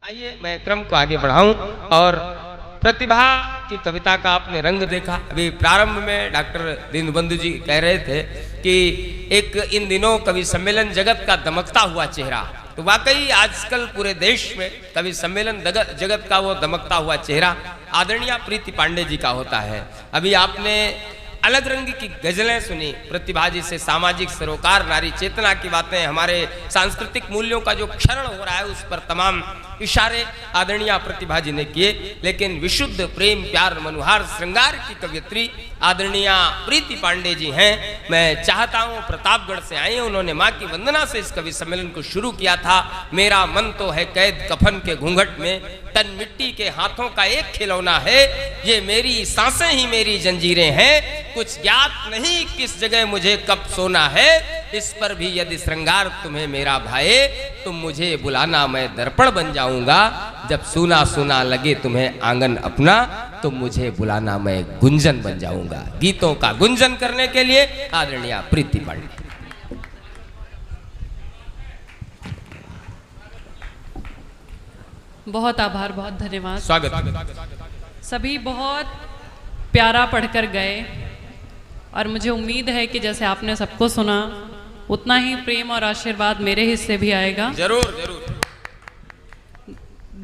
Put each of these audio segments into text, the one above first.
आइए मैं क्रम को आगे बढ़ाऊं और प्रतिभा की कविता का आपने रंग देखा। अभी प्रारंभ में डॉक्टर दीनबंधु जी कह रहे थे कि एक इन दिनों कवि सम्मेलन जगत का दमकता हुआ चेहरा, तो वाकई आजकल पूरे देश में कवि सम्मेलन जगत का वो दमकता हुआ चेहरा आदरणीय प्रीति पांडे जी का होता है। अभी आपने अलग रंग की गजलें सुनी प्रतिभा जी से, सामाजिक सरोकार, नारी चेतना की बातें, हमारे सांस्कृतिक मूल्यों का जो क्षरण हो रहा है उस पर तमाम इशारे आदरणीय प्रतिभा जी ने किए। लेकिन विशुद्ध प्रेम प्यार मनुहार श्रृंगार की कवियत्री आदरणीय प्रीति पांडे जी हैं। मैं चाहता हूं, प्रतापगढ़ से आए, उन्होंने मां की वंदना से इस कवि सम्मेलन को शुरू किया था। मेरा मन तो है कैद कफन के घूंघट में, तन मिट्टी के हाथों का एक खिलौना है, ये मेरी सांसें ही मेरी जंजीरें हैं, कुछ ज्ञात नहीं किस जगह मुझे कब सोना है, इस पर भी यदि श्रृंगार तुम्हें मेरा भाए, तुम मुझे बुलाना मैं दर्पण बन जाऊंगा, जब सुना सुना लगे तुम्हें आंगन अपना, तुम मुझे बुलाना मैं गुंजन बन जाऊंगा। गीतों का गुंजन करने के लिए आदरणीय प्रीति पांडे। बहुत आभार, बहुत धन्यवाद, स्वागत। सभी बहुत प्यारा पढ़कर गए और मुझे उम्मीद है कि जैसे आपने सबको सुना उतना ही प्रेम और आशीर्वाद मेरे हिस्से भी आएगा। जरूर जरूर।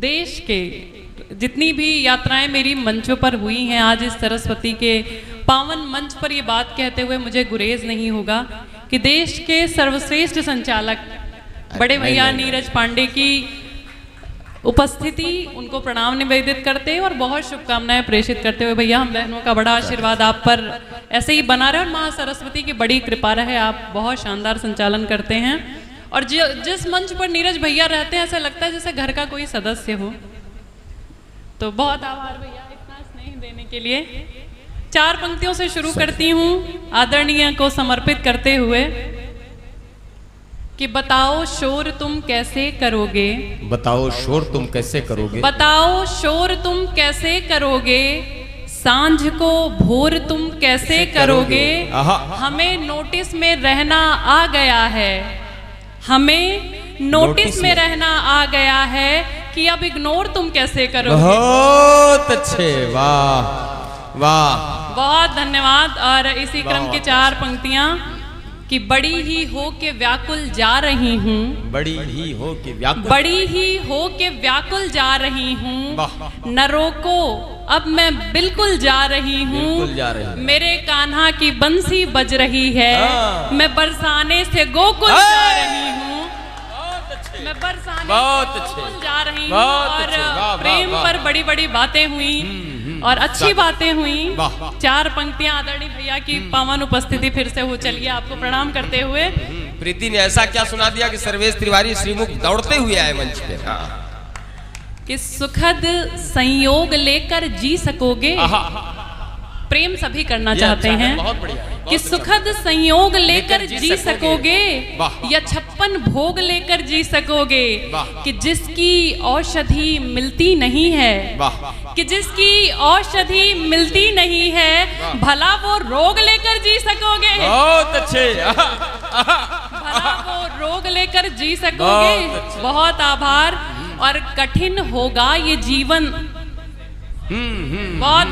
देश के जितनी भी यात्राएं मेरी मंचों पर हुई हैं, आज इस सरस्वती के पावन मंच पर ये बात कहते हुए मुझे गुरेज नहीं होगा कि देश के सर्वश्रेष्ठ संचालक बड़े भैया नीरज पांडे की उपस्थिति, उनको प्रणाम निवेदित करते और बहुत शुभकामनाएं प्रेषित करते हुए, भैया हम बहनों का बड़ा आशीर्वाद आप पर ऐसे ही बना रहे और माँ सरस्वती की बड़ी कृपा रहे। आप बहुत शानदार संचालन करते हैं और जिस मंच पर नीरज भैया रहते हैं ऐसा लगता है जैसे घर का कोई सदस्य हो। तो बहुत आभार भैया इतना स्नेह देने के लिए। 4 पंक्तियों से शुरू करती हूँ आदरणीय को समर्पित करते हुए कि बताओ शोर तुम कैसे करोगे, बताओ शोर तुम कैसे करोगे, बताओ शोर तुम कैसे करोगे, सांझ को भोर तुम कैसे करोगे, हमें नोटिस में रहना आ गया है, हमें नोटिस में रहना आ गया है कि अब इग्नोर तुम कैसे करोगे। बहुत अच्छे, वाह वाह, बहुत धन्यवाद। और इसी क्रम की 4 पंक्तियां कि बड़ी ही हो के व्याकुल जा रही हूँ, बड़ी ही हो के व्याकुल, बड़ी ही हो के व्याकुल जा रही हूँ, न रोको अब मैं बिल्कुल जा रही हूँ, मेरे कान्हा की बंसी बज रही है, मैं बरसाने से गोकुल जा रही हूँ, मैं बरसाने से गोकुल जा रही हूँ। और प्रेम पर बड़ी बड़ी बातें हुई और अच्छी बातें हुई। 4 पंक्तियां आदरणीय भैया की पावन उपस्थिति फिर से हो। चलिए आपको प्रणाम करते हुए। प्रीति ने ऐसा क्या सुना दिया कि सर्वेश तिवारी श्रीमुख दौड़ते हुए आए मंच पे कि सुखद संयोग लेकर जी सकोगे, प्रेम सभी करना चाहते हैं कि सुखद संयोग लेकर जी सकोगे या 56 भोग लेकर जी सकोगे, कि जिसकी औषधि मिलती नहीं है, कि जिसकी औषधि मिलती नहीं है, भला वो रोग लेकर जी सकोगे। बहुत अच्छे, भला वो रोग लेकर जी सकोगे। बहुत आभार। और कठिन होगा ये जीवन। बहुत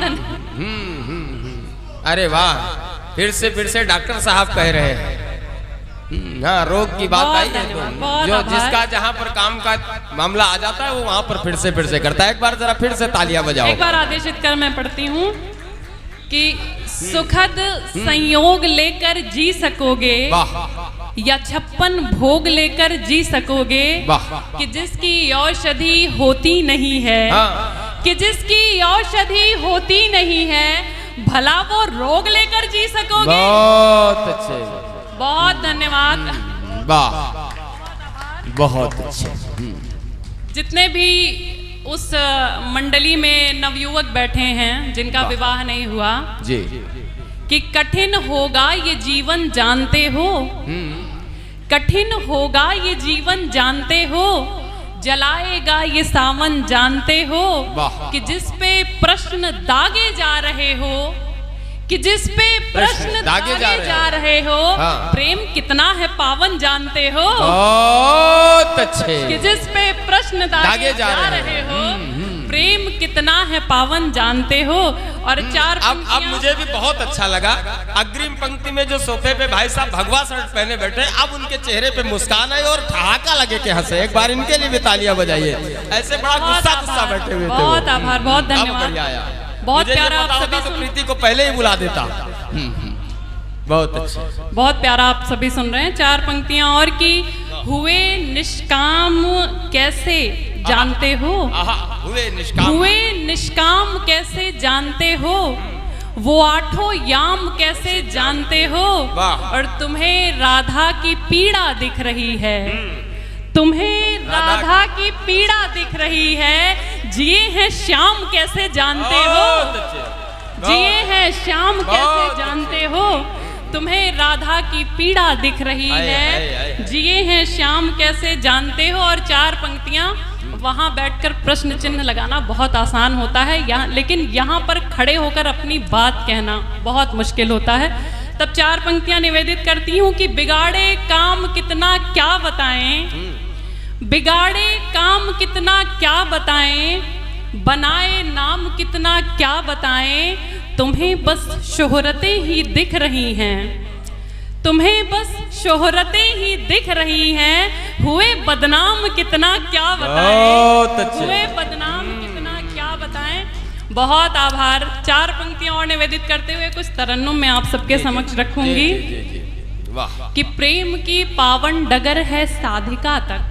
अरे वाह, फिर से डॉक्टर साहब कह रहे हैं। हाँ, रोग की बात आई है तो जो जिसका जहाँ पर काम का मामला आ जाता है वो वहाँ पर फिर से करता है। एक बार जरा फिर से तालियां बजाओ। एक बार आदेशित कर मैं पढ़ती हूँ कि सुखद संयोग लेकर जी सकोगे या 56 भोग लेकर जी सकोगे, कि जिसकी औषधि होती नहीं है, कि जिसकी औषधि होती नहीं है, भला वो रोग लेकर जी सकोगे। बहुत अच्छे, बहुत धन्यवाद, वाह, बहुत अच्छे। जितने भी उस मंडली में नवयुवक बैठे हैं जिनका विवाह नहीं हुआ जी, कि कठिन होगा ये जीवन जानते हो, कठिन होगा ये जीवन जानते हो, जलाएगा ये सावन जानते हो, कि जिस पे प्रश्न दागे जा रहे हो, कि जिस पे प्रश्न दागे जा रहे हो, हाँ। प्रेम कितना है पावन जानते हो। बहुत अच्छे। कि जिस पे प्रश्न दागे जा रहे हो, प्रेम कितना है पावन जानते हो। और चार अब मुझे भी बहुत अच्छा लगा, अग्रिम पंक्ति में जो सोफे पे भाई साहब भगवा शर्ट पहने बैठे, अब उनके चेहरे पे मुस्कान आई और ठहाका लगे कि हंसे। एक बार इनके लिए भी तालियां बजाइए, ऐसे बड़ा गुस्सा बैठे हुए थे। बहुत आभार, बहुत धन्यवाद, बहुत प्यारा। आप सभी तो प्रीति को पहले ही बुला देता। बहुत अच्छा, बहुत प्यारा आप सभी सुन रहे हैं। चार पंक्तियां और की, हुए निष्काम कैसे जानते हो, हुए निष्काम कैसे जानते हो, वो आठों याम कैसे जानते हो। और तुम्हें राधा की पीड़ा दिख रही है, तुम्हें राधा की पीड़ा दिख रही है। जिए हैं श्याम कैसे जानते हो, जिए हैं श्याम कैसे जानते हो। तुम्हें राधा की पीड़ा दिख रही है, जिए हैं श्याम कैसे जानते हो। और चार पंक्तियां, वहां बैठकर प्रश्न चिन्ह लगाना बहुत आसान होता है, लेकिन यहाँ पर खड़े होकर अपनी बात कहना बहुत मुश्किल होता है। तब चार पंक्तियां निवेदित करती हूँ कि बिगाड़े काम कितना क्या बताएं, बिगाड़े काम कितना क्या बताएं, बनाए नाम कितना क्या बताएं। तुम्हें बस शोहरतें ही दिख रही हैं, तुम्हें बस शोहरतें ही दिख रही हैं। हुए बदनाम कितना क्या बताएं, हुए बदनाम कितना क्या बताएं। बहुत आभार। चार पंक्तियां और निवेदित करते हुए कुछ तरन्नुम मैं आप सबके समक्ष रखूंगी। कि प्रेम की पावन डगर है साधिका तक,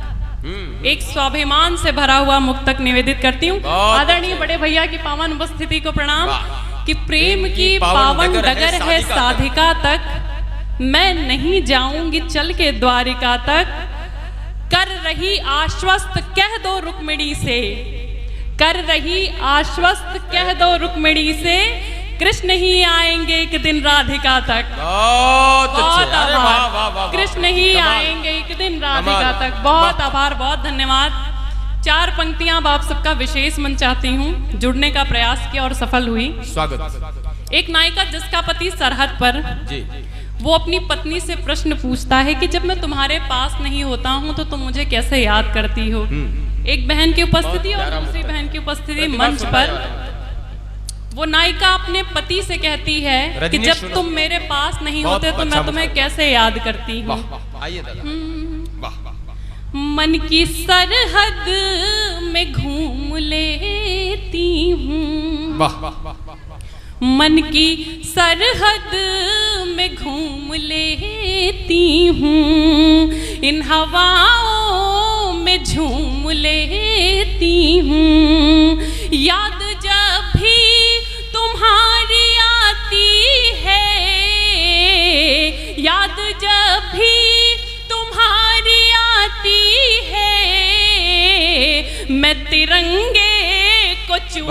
एक स्वाभिमान से भरा हुआ मुक्तक निवेदित करती हूँ। आदरणीय बड़े भैया की पावन उपस्थिति को प्रणाम। कि प्रेम की पावन डगर है साधिका तक, मैं नहीं जाऊंगी चल के द्वारिका तक। कर रही आश्वस्त कह दो रुक्मिणी से, कर रही आश्वस्त कह दो रुक्मिणी से, कृष्ण ही आएंगे एक दिन राधिका तक। बहुत आभार। कृष्ण ही आएंगे एक दिन राधिका तक। बहुत आभार, बहुत धन्यवाद। चार पंक्तियां अब आप सबका विशेष मन चाहती हूँ। जुड़ने का प्रयास किया और सफल हुई। स्वागत। एक नायिका जिसका पति सरहद पर जी, वो अपनी पत्नी से प्रश्न पूछता है कि जब मैं तुम्हारे पास नहीं होता हूँ तो तुम मुझे कैसे याद करती हो। एक बहन की उपस्थिति और दूसरी बहन की उपस्थिति मंच पर। वो नायिका अपने पति से कहती है कि जब तुम मेरे पास नहीं होते तो मैं तुम्हें कैसे याद करती हूँ। मन की सरहद में घूम लेती हूँ, मन की सरहद में घूम लेती हूँ, इन हवाओं में झूम लेती हूँ। याद जब भी तुम्हारी आती है, याद जब भी तुम्हारी आती है, मैं तिरंगे को चूम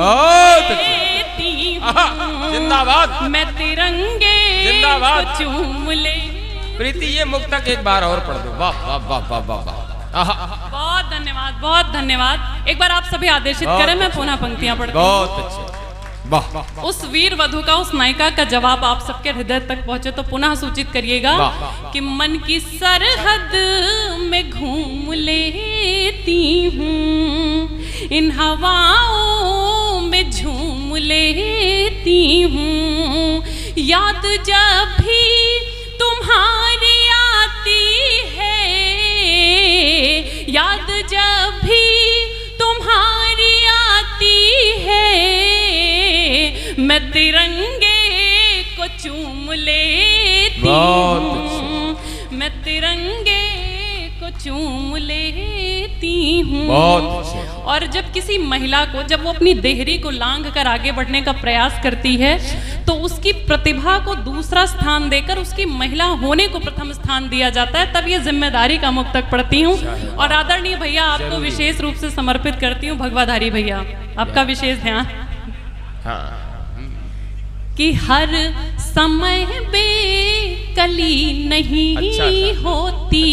लेती हूँ। जिंदाबाद। मैं तिरंगे को चूम ले। प्रीति ये मुक्तक एक बार और पढ़ दो। वाह वाह वाह वाह वाह वाह। बहुत धन्यवाद, बहुत धन्यवाद। एक बार आप सभी आदेशित करें, मैं पुनः पंक्तियां पढ़ती हूँ। बहुत अच्छे। वाह। उस वीर वधु का, उस नायिका का जवाब आप सबके हृदय तक पहुंचे तो पुनः सूचित करिएगा कि मन की सरहद में घूम लेती हूँ, इन हवाओं में झूम लेती हूँ। याद जब भी तुम्हारी आती है, याद जब भी तुम्हारी आती है, मैं तिरंगे को चूम लेती हूँ, मैं तिरंगे को चूम लेती हूँ। और जब किसी महिला को, जब वो अपनी देहरी को लांघ कर आगे बढ़ने का प्रयास करती है तो उसकी प्रतिभा को दूसरा स्थान देकर उसकी महिला होने को प्रथम स्थान दिया जाता है। तब ये जिम्मेदारी का मुक्तक पढ़ती हूँ और आदरणीय भैया आपको विशेष रूप से समर्पित करती हूँ। भगवाधारी भैया आपका विशेष ध्यान। कि हर समय बेकली नहीं होती,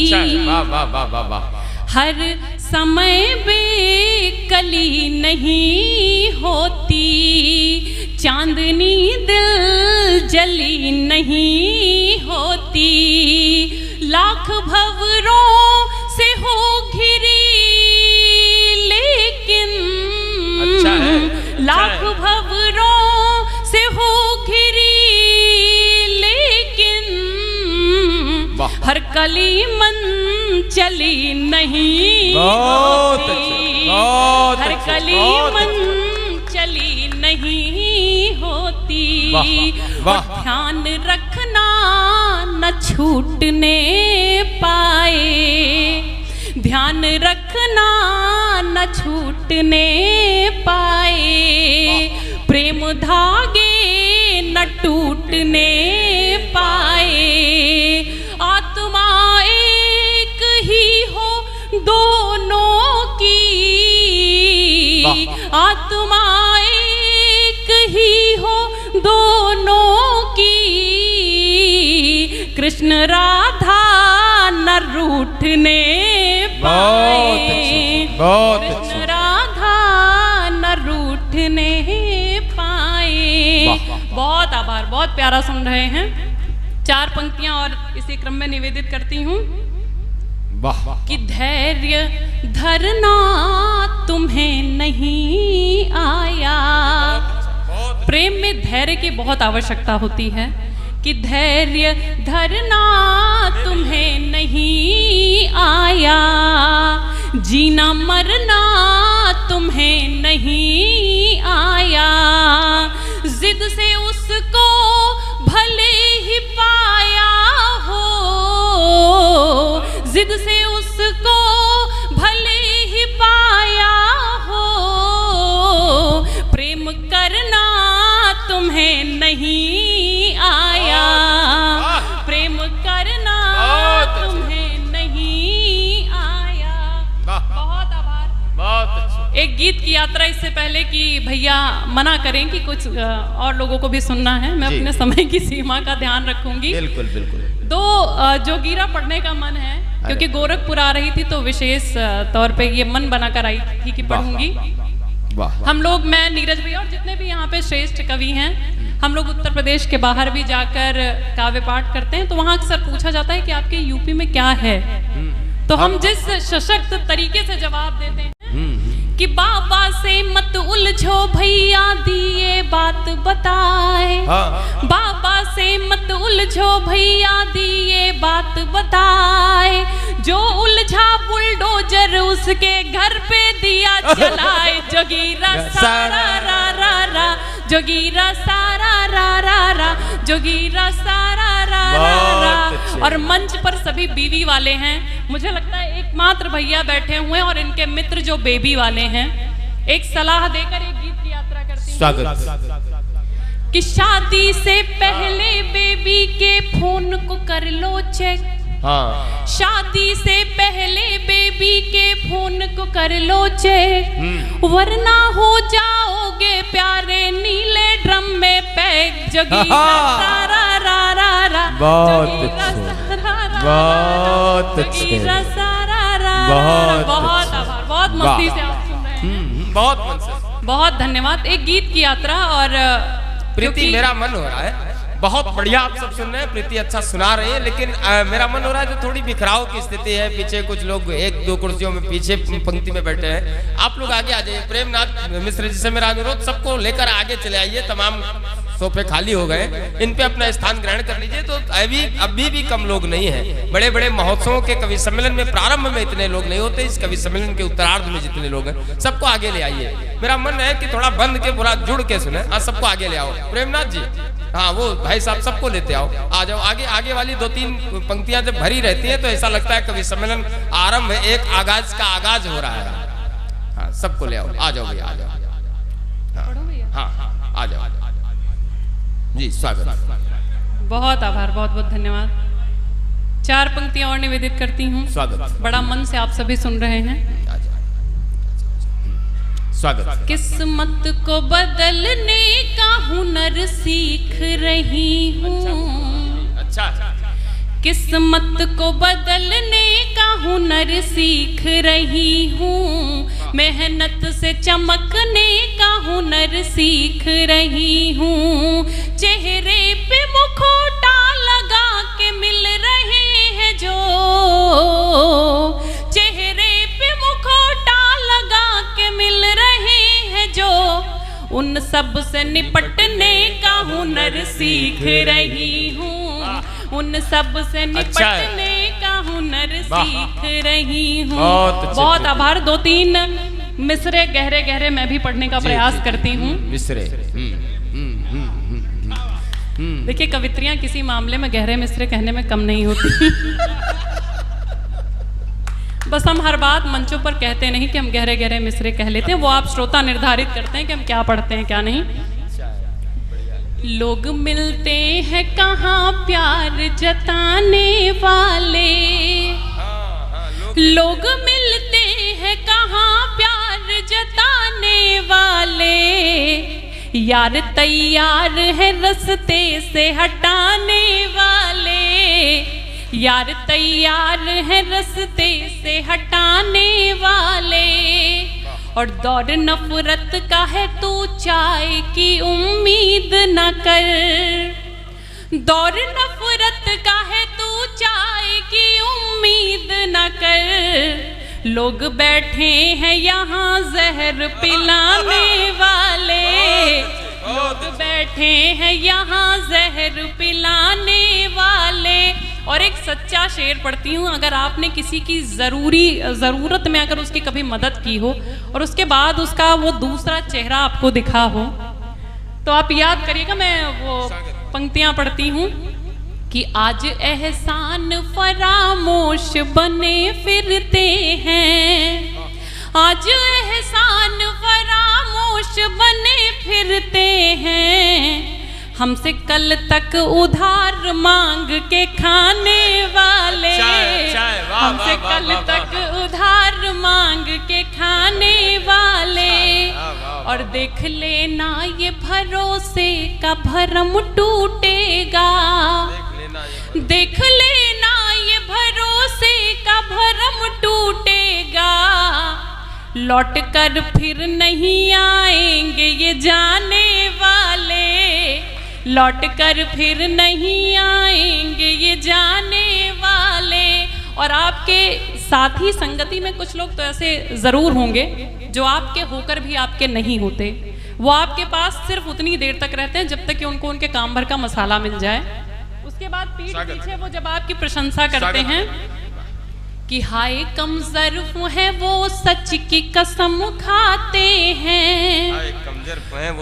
हर समय बेकली नहीं होती, चांदनी दिल जली नहीं होती, लाख भंवरों से हो घिरी लेकिन अच्छा है, लाख भंवरों से हो घिरी लेकिन हर कली मन चली नहीं होती, हर कली मन चली नहीं होती। ध्यान रखना न छूटने पाए, ध्यान रखना न छूटने पाए, प्रेम धागे न टूटने पाए। आत्मा एक ही हो दोनों की, आत्मा एक ही हो दोनों की, कृष्ण राधा न रूठने पाए, कृष्ण राधा न रूठने पाए। बहुत आभार, बहुत प्यारा सुन रहे हैं। 4 पंक्तियां और इसी क्रम में निवेदित करती हूँ कि धैर्य धरना तुम्हें नहीं आया। प्रेम में धैर्य की बहुत आवश्यकता होती है कि धैर्य धरना तुम्हें नहीं आया, जीना मरना तुम्हें नहीं आया, जिद से उसको भले ही पाया हो, जिद से उसको भले ही पाया हो, प्रेम करना तुम्हें नहीं आया, प्रेम करना तुम्हें नहीं आया। बहुत आभार, बहुत अच्छा। एक गीत की यात्रा इससे पहले कि भैया मना करें कि कुछ और लोगों को भी सुनना है, मैं अपने समय की सीमा का ध्यान रखूंगी। बिल्कुल बिल्कुल। 2 जोगीरा पढ़ने का मन है क्योंकि गोरखपुर आ रही थी तो विशेष तौर पे ये मन बनाकर आई थी कि पढ़ूंगी। हम लोग, मैं, नीरज भैया और जितने भी यहाँ पे श्रेष्ठ कवि हैं, हम लोग उत्तर प्रदेश के बाहर भी जाकर काव्य पाठ करते हैं तो वहाँ अक्सर पूछा जाता है कि आपके यूपी में क्या है, तो हम जिस सशक्त तरीके से जवाब देते हैं कि बाबा से मत उलझो भैया दिए बात बताए, बाबा से मत उलझो भैया दिए बात बताए, जो उलझा बुलडोजर उसके घर पे दिया जलाए, जोगीरा सारा रा रा रा, जोगीरा सारा रा रा रा, जोगीरा सारा रा रा रा। और मंच पर सभी बीवी वाले हैं, मुझे लगता है एकमात्र भैया बैठे हुए हैं और इनके मित्र जो बेबी वाले हैं। एक सलाह देकर एक गीत की यात्रा करती हूँ। स्वागत। कि शादी से पहले बेबी के फोन को कर लो चेक, शादी से पहले बेबी के फोन को कर लो चेक, वरना हो जाओगे प्यारे नीले ड्रम में पैक, जोगीरा सारा रा रा रा, जोगीरा सारा रा रा, जोगीरा सारा रा रा। बहुत आभार, बहुत मस्ती से आप सुन रहे हैं, बहुत मन से, बहुत धन्यवाद। एक गीत की यात्रा। और प्रीति, मेरा मन हो रहा है, बहुत बढ़िया आप सब सुन रहे हैं, प्रीति अच्छा सुना रही है, लेकिन मेरा मन हो रहा है जो थोड़ी बिखराव की स्थिति है, पीछे कुछ लोग 1-2 कुर्सियों में पीछे पंक्ति में बैठे हैं, आप लोग आगे आ जाइए। प्रेमनाथ मिश्र जी से मेरा अनुरोध, सबको लेकर आगे चले आइए, तमाम सोफे खाली हो गए, इन पे अपना स्थान ग्रहण कर लीजिए। तो अभी भी कम लोग नहीं हैं। बड़े बड़े महोत्सवों के कवि सम्मेलन में प्रारंभ में इतने लोग नहीं होते, इस कवि सम्मेलन के उत्तरार्ध में जितने लोग हैं सबको आगे ले आइए। मेरा मन है कि थोड़ा बंद के पूरा जुड़ के सुने। हाँ, सबको आगे ले आओ। प्रेमनाथ जी, हाँ वो भाई साहब सबको लेते आओ, आ जाओ आगे। आगे वाली 2-3 पंक्तियां जब भरी रहती हैं तो ऐसा लगता है कवि सम्मेलन आरंभ है, एक आगाज का आगाज हो रहा है। हाँ, सबको ले आओ, आ जाओ भैया, आ जाओ। हाँ हाँ, आ जाओ जी, स्वागत। बहुत आभार, बहुत बहुत धन्यवाद। 4 पंक्तियां और निवेदित करती हूँ। स्वागत। बड़ा मन से आप सभी सुन रहे हैं। स्वागत। किस्मत को बदलने का हुनर सीख रही हूँ। अच्छा। किस्मत को बदलने का हुनर सीख रही हूँ, मेहनत से चमकने का हुनर सीख रही हूँ। चेहरे पे मुखौटा लगा के मिल रहे हैं जो, चेहरे पे मुखौटा लगा के मिल रहे हैं जो, उन सब से निपटने का हुनर सीख रही हूँ। उन सब से निपटने का हुनर सीख रही हूँ। बहुत आभार। 2-3 मिसरे गहरे गहरे मैं भी पढ़ने का प्रयास करती हूँ। मिसरे देखिए, कवित्रियां किसी मामले में गहरे मिसरे कहने में कम नहीं होती। बस हम हर बात मंचों पर कहते नहीं कि हम गहरे गहरे मिसरे कह लेते हैं, वो आप श्रोता निर्धारित करते हैं कि हम क्या पढ़ते हैं क्या नहीं। लोग मिलते हैं कहाँ प्यार जताने वाले, लोग मिलते हैं कहाँ प्यार जताने वाले, यार तैयार है रस्ते से हटाने वाले, यार तैयार है रस्ते से हटाने वाले। और दौर नफरत का है तू चाय की उम्मीद न कर, दौर नफरत का है तू चाय की उम्मीद न कर। लोग बैठे हैं यहाँ जहर पिलाने वाले, लोग बैठे हैं यहाँ जहर पिलाने वाले। और एक सच्चा शेर पढ़ती हूँ, अगर आपने किसी की ज़रूरत में अगर उसकी कभी मदद की हो और उसके बाद उसका वो दूसरा चेहरा आपको दिखा हो, तो आप याद करिएगा। मैं वो पंक्तियाँ पढ़ती हूँ कि आज एहसान फरामोश बने फिरते हैं, आज एहसान फरामोश बने फिरते हैं, हमसे कल तक उधार मांग के खाने वाले, हमसे कल तक उधार मांग के खाने वाले। और देख लेना ये भरोसे का भरम टूटेगा, देख लेना ये भरोसे का भरम टूटेगा, लौट कर फिर नहीं आएंगे ये जाने वाले, लौट कर फिर नहीं आएंगे ये जाने वाले। और आपके साथी संगति में कुछ लोग तो ऐसे ज़रूर होंगे जो आपके होकर भी आपके नहीं होते। वो आपके पास सिर्फ उतनी देर तक रहते हैं जब तक कि उनको उनके काम भर का मसाला मिल जाए। उसके बाद पीठ पीछे वो जब आपकी प्रशंसा करते हैं कि हाय कम ज़र्फ है वो सच की कसम खाते हैं,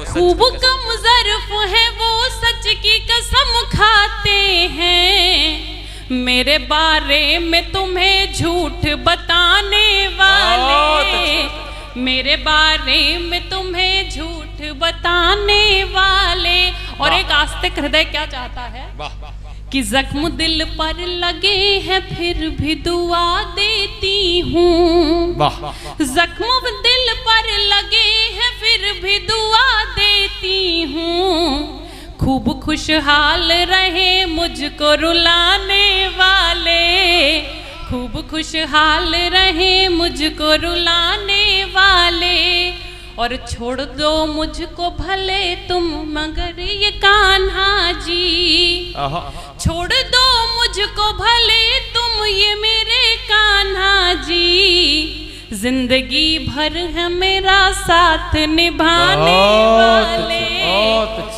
खूब कम ज़र्फ है वो सच की कसम खाते हैं, मेरे बारे में तुम्हें झूठ बताने वाले, मेरे बारे में तुम्हें झूठ बताने वाले। और एक आस्तिक हृदय क्या चाहता है कि जख्म दिल पर लगे हैं फिर भी दुआ देती हूँ, जख्म दिल पर लगे हैं फिर भी दुआ देती हूँ, खूब खुशहाल रहे मुझको रुलाने वाले, खूब खुशहाल रहे मुझको रुलाने वाले। और छोड़ दो मुझको भले तुम मगर ये कान्हा जी, छोड़ दो मुझको भले तुम ये मेरे कान्हा जी, जिंदगी भर है मेरा साथ निभाने वाले,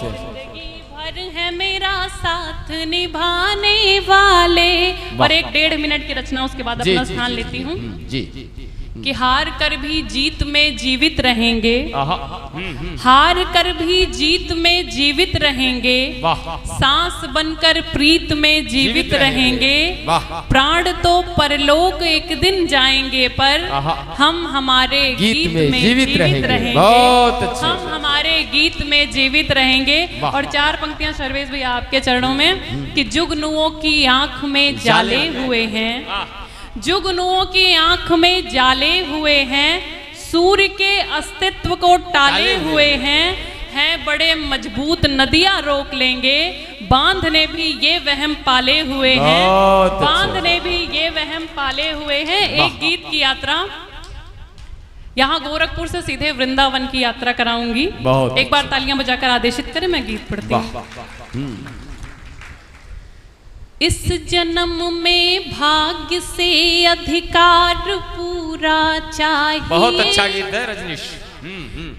जिंदगी भर है मेरा साथ निभाने वाले। और एक 1.5 मिनट की रचना उसके बाद अपना स्थान लेती हूँ कि हार कर भी जीत में जीवित रहेंगे, हार कर भी जीत में जीवित रहेंगे, सांस बनकर प्रीत में जीवित रहेंगे, प्राण तो परलोक एक दिन जाएंगे पर हम हमारे गीत में जीवित रहेंगे, हम हमारे गीत में जीवित रहेंगे। और 4 पंक्तियां सर्वेश भैया आपके चरणों में कि जुगनुओं की आंख में जाले हुए हैं, जुगनुओं की आंख में जाले हुए हैं, सूर्य के अस्तित्व को टाले हुए हैं बड़े मजबूत नदियां रोक लेंगे, बांध ने भी ये वहम पाले हुए हैं, बांध ने भी ये वहम पाले हुए हैं। एक गीत की यात्रा यहाँ गोरखपुर से सीधे वृंदावन की यात्रा कराऊंगी। बहुत एक बार तालियां बजाकर आदेशित करें, मैं गीत पढ़ती हूँ। इस जन्म में भाग्य से अधिकार पूरा चाहिए। बहुत अच्छा गीत है रजनीश।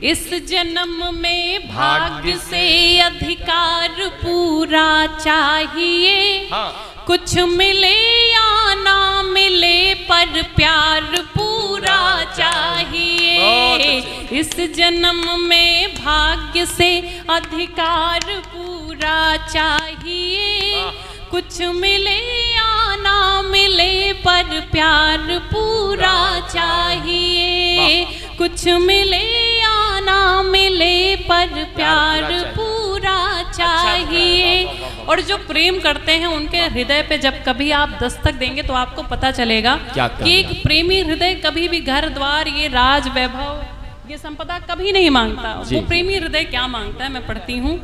इस जन्म में भाग्य से अधिकार पूरा चाहिए। हाँ। कुछ मिले या ना मिले पर प्यार पूरा चाहिए। इस जन्म में भाग्य से अधिकार पूरा चाहिए। कुछ मिले या ना मिले पर प्यार पूरा चाहिए। कुछ मिले या ना मिले पर प्यार पूरा चाहिए। और जो प्रेम करते हैं उनके हृदय पे जब कभी आप दस्तक देंगे तो आपको पता चलेगा कि एक प्रेमी हृदय कभी भी घर द्वार, ये राज वैभव, ये संपदा कभी नहीं मांगता। वो प्रेमी हृदय क्या मांगता है, मैं पढ़ती हूँ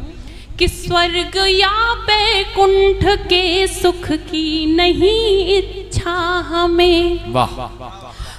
कि स्वर्ग या बैकुंठ के सुख की नहीं इच्छा हमें। वाह।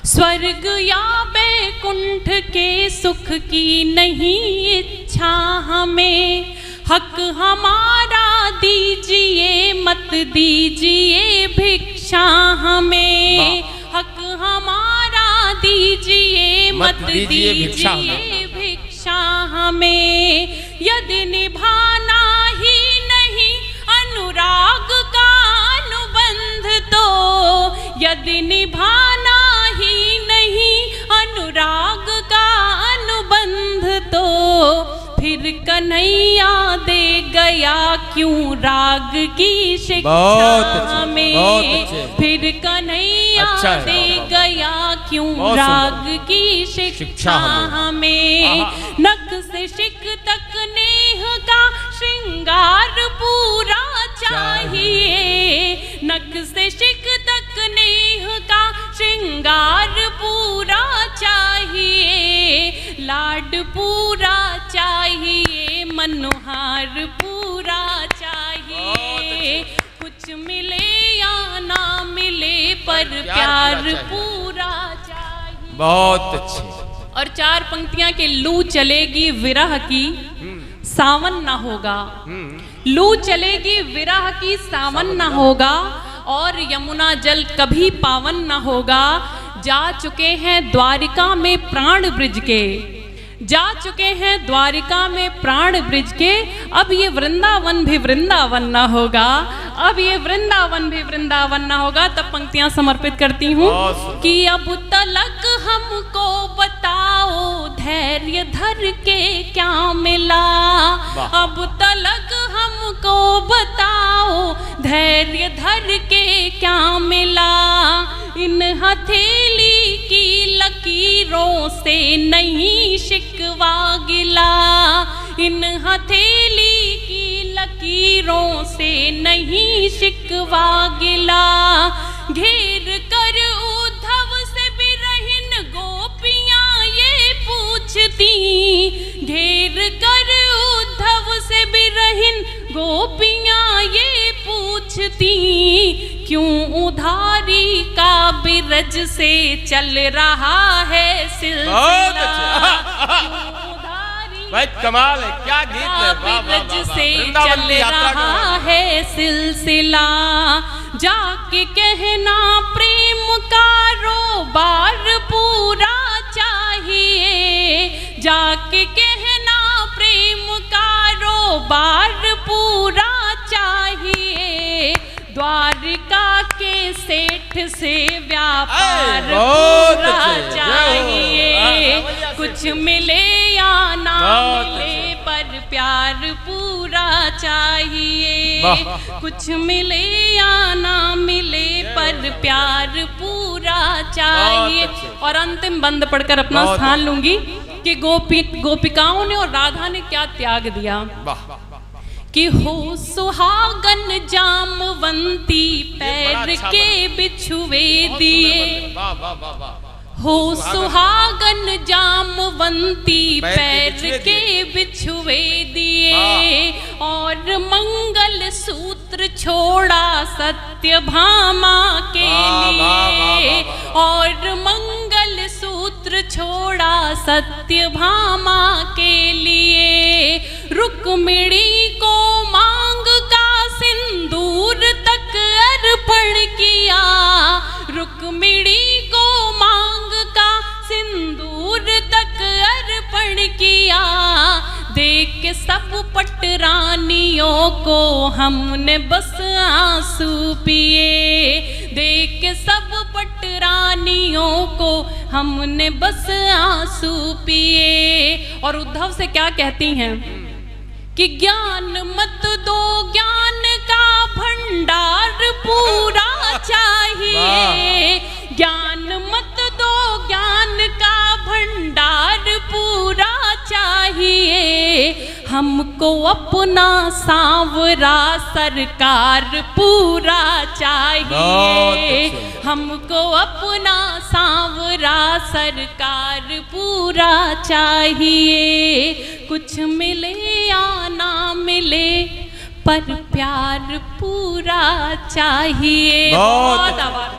स्वर्ग या बैकुंठ के सुख की नहीं इच्छा हमें। हक हमारा दीजिए मत दीजिए भिक्षा हमें। हक हमारा दीजिए मत दीजिए भिक्षा हमें। यदि निभाना ही नहीं अनुराग का अनुबंध तो, यदि निभाना ही नहीं अनुराग का अनुबंध तो, फिर कन्हैया दे गया क्यों राग की शिक्षा में। फिर कन्हैया दे गया क्यों राग की शिक्षा हमें। नख से शिक तक नेह का श्रृंगार पूरा चाहिए। नख से शिक तक नेह का श्रृंगार पूरा चाहिए। लाड पूरा चाहिए, मनोहार पूरा चाहिए। कुछ मिले या ना मिले पर प्यार पूरा चाहिए। बहुत अच्छे। और 4 पंक्तियां के लू चलेगी विरह की सावन ना होगा। लू चलेगी विरह की सावन ना होगा। और यमुना जल कभी पावन ना होगा। जा चुके हैं द्वारिका में प्राण ब्रिज के, जा चुके हैं द्वारिका में प्राण ब्रिज के। अब ये वृंदावन भी वृंदावन ना होगा। अब ये वृंदावन भी वृंदावन ना होगा। तब पंक्तियां समर्पित करती हूँ कि अब तलक हमको बताओ धैर्य धर के क्या मिला। अब तलक हमको बताओ धैर्य धर के क्या मिला। इन हथेली की लकीरों से नहीं शिकवा गिला। इन हथेली की लकीरों से नहीं शिकवा गिला। घेर कर उद्धव से बिरहिन गोपियां ये पूछती। घेर कर उद्धव से बिरहिन गोपियां ये पूछती। क्यों उधारी का बिरज से चल रहा है सिलसिला। भाई कमाल है, क्या गीत है। बिरज से चल रहा है सिलसिला। जाके कहना प्रेम का कारोबार पूरा चाहिए। जाके कहना प्रेम का कारोबार पूरा चाहिए। द्वारिका के सेठ से व्यापार पूरा चाहिए। कुछ मिले या ना मिले पर प्यार पूरा चाहिए। कुछ मिले या ना मिले पर प्यार पूरा चाहिए। और अंतिम बंद पढ़कर अपना स्थान लूंगी कि गोपिकाओं ने और राधा ने क्या त्याग दिया। कि हो सुहागन जामवंती पैर के बिछुए दिए। हो सुहागन जामवंती पैर के बिछुए दिए। और मंगल सूत्र छोड़ा सत्यभामा के लिए। और मंगल सूत्र छोड़ा सत्यभामा के लिए, रुक्मिणी को मांग का सिंदूर तक अर्पण किया, रुक्मिणी को मांग का सिंदूर तक अर्पण किया। देख के सब पटरानियों को हमने बस आंसू पिए, देख के सब पटरानियों को हमने बस आंसू पिए। और उद्धव से क्या कहती हैं कि ज्ञान मत दो, ज्ञान का भंडार पूरा चाहिए, ज्ञान मत दो, ज्ञान का भंडार पूरा चाहिए। हमको अपना सांवरा सरकार पूरा चाहिए, हमको अपना सांवरा सरकार पूरा चाहिए। कुछ मिले या ना मिले पर प्यार पूरा चाहिए। बहुत